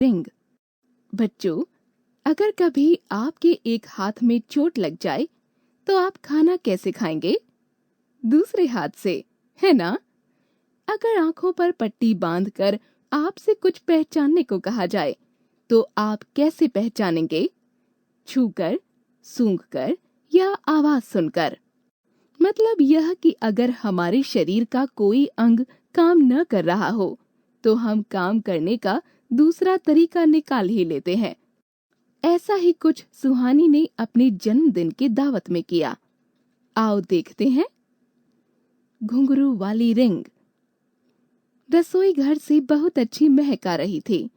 Ring. बच्चों, अगर कभी आपके एक हाथ में चोट लग जाए तो आप खाना कैसे खाएंगे? दूसरे हाथ से, है ना? अगर आंखों पर पट्टी बांधकर आपसे कुछ पहचानने को कहा जाए तो आप कैसे पहचानेंगे? छूकर, सूंघकर या आवाज सुनकर? मतलब यह कि अगर हमारे शरीर का कोई अंग काम न कर रहा हो तो हम काम करने का दूसरा तरीका निकाल ही लेते हैं। ऐसा ही कुछ सुहानी ने अपने जन्मदिन की दावत में किया। आओ देखते हैं। घुंघरू वाली रिंग। रसोई घर से बहुत अच्छी महक आ रही थी।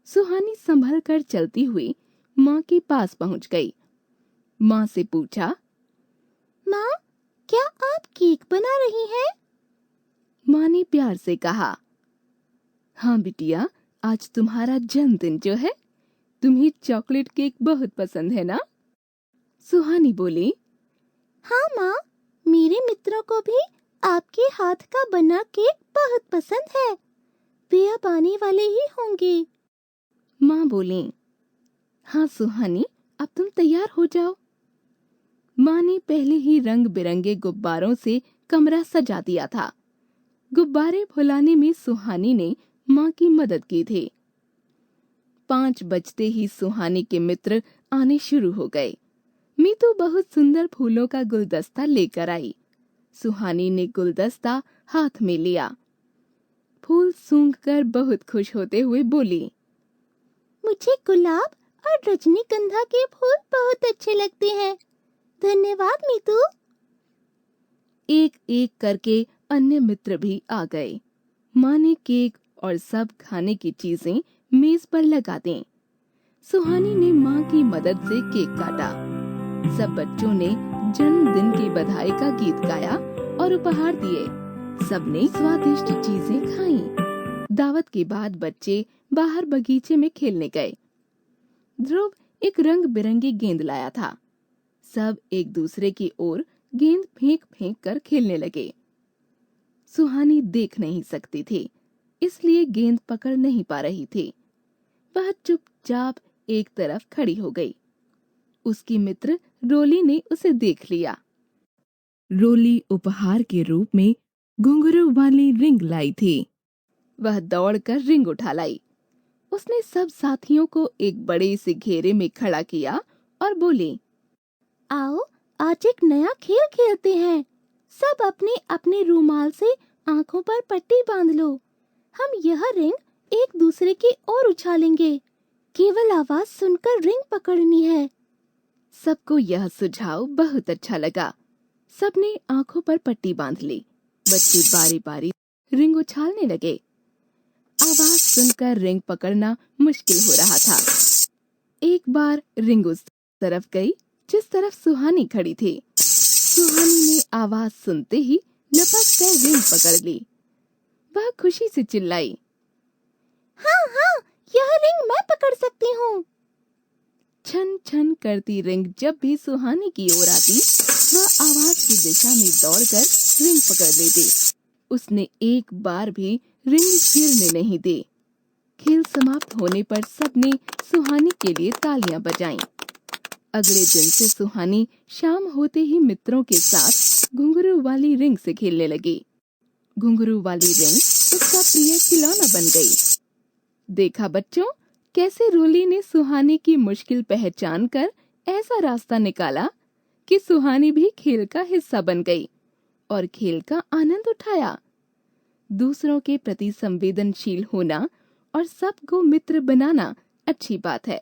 सुहानी संभल कर चलती हुई माँ के पास पहुंच गई। माँ से पूछा, माँ, क्या आप केक बना रही हैं? माँ ने प्यार से कहा, हाँ बिटिया, आज तुम्हारा जन्मदिन जो है, तुम्हें चॉकलेट केक बहुत पसंद है ना? सुहानी बोली, हाँ माँ, मेरे मित्रों को भी आपके हाथ का बना केक बहुत पसंद है। वे अब आने वाले ही होंगे। माँ बोली, हाँ सुहानी, अब तुम तैयार हो जाओ। माँ ने पहले ही रंग बिरंगे गुब्बारों से कमरा सजा दिया था। गुब्बारे फुलाने में सुहानी ने माँ की मदद की थी। 5 बजते ही सुहानी के मित्र आने शुरू हो गए। मीतू बहुत सुंदर फूलों का गुलदस्ता लेकर आई। सुहानी ने गुलदस्ता हाथ में लिया। फूल सूंघकर बहुत खुश होते हुए बोली, मुझे गुलाब और रजनीगंधा के फूल बहुत अच्छे लगते हैं। धन्यवाद मीतू। एक एक करके अन्य मित्र भी आ गए। माँ ने केक और सब खाने की चीजें मेज पर लगा दी। सुहानी ने माँ की मदद से केक काटा। सब बच्चों ने जन्मदिन की बधाई का गीत गाया और उपहार दिए। सबने स्वादिष्ट चीजें खाईं। दावत के बाद बच्चे बाहर बगीचे में खेलने गए। ध्रुव एक रंग बिरंगी गेंद लाया था। सब एक दूसरे की ओर गेंद फेंक फेंक कर खेलने लगे। सुहानी देख नहीं सकती थी, इसलिए गेंद पकड़ नहीं पा रही थी। वह चुपचाप एक तरफ खड़ी हो गई। उसकी मित्र रोली ने उसे देख लिया। रोली उपहार के रूप में घुंघरू वाली रिंग लाई थी। वह दौड़कर रिंग उठा लाई। उसने सब साथियों को एक बड़े से घेरे में खड़ा किया और बोली, आओ, आज एक नया खेल खेलते हैं। सब अपने अपने रूमाल से आंखों पर पट्टी बांध लो। हम यह रिंग एक दूसरे की ओर उछालेंगे। केवल आवाज सुनकर रिंग पकड़नी है। सबको यह सुझाव बहुत अच्छा लगा। सबने आंखों पर पट्टी बांध ली। बच्चे बारी बारी रिंग उछालने लगे। आवाज सुनकर रिंग पकड़ना मुश्किल हो रहा था। एक बार रिंग उस तरफ गई जिस तरफ सुहानी खड़ी थी। सुहानी ने आवाज सुनते ही लपक कर रिंग पकड़ ली। वह खुशी से चिल्लाई, हाँ हाँ, यह रिंग मैं पकड़ सकती हूँ। छन छन करती रिंग जब भी सुहानी की ओर आती, वह आवाज की दिशा में दौड़कर रिंग पकड़ लेती। उसने एक बार भी रिंग गिरने नहीं दी। खेल समाप्त होने पर सबने सुहानी के लिए तालियां बजाईं। अगले दिन से सुहानी शाम होते ही मित्रों के साथ घुंघरू वाली रिंग से खेलने लगी। घुंघरू वाली रिंग उसका प्रिय खिलौना बन गई। देखा बच्चों, कैसे रोली ने सुहानी की मुश्किल पहचान कर ऐसा रास्ता निकाला कि सुहानी भी खेल का हिस्सा बन गई और खेल का आनंद उठाया। दूसरों के प्रति संवेदनशील होना और सबको मित्र बनाना अच्छी बात है,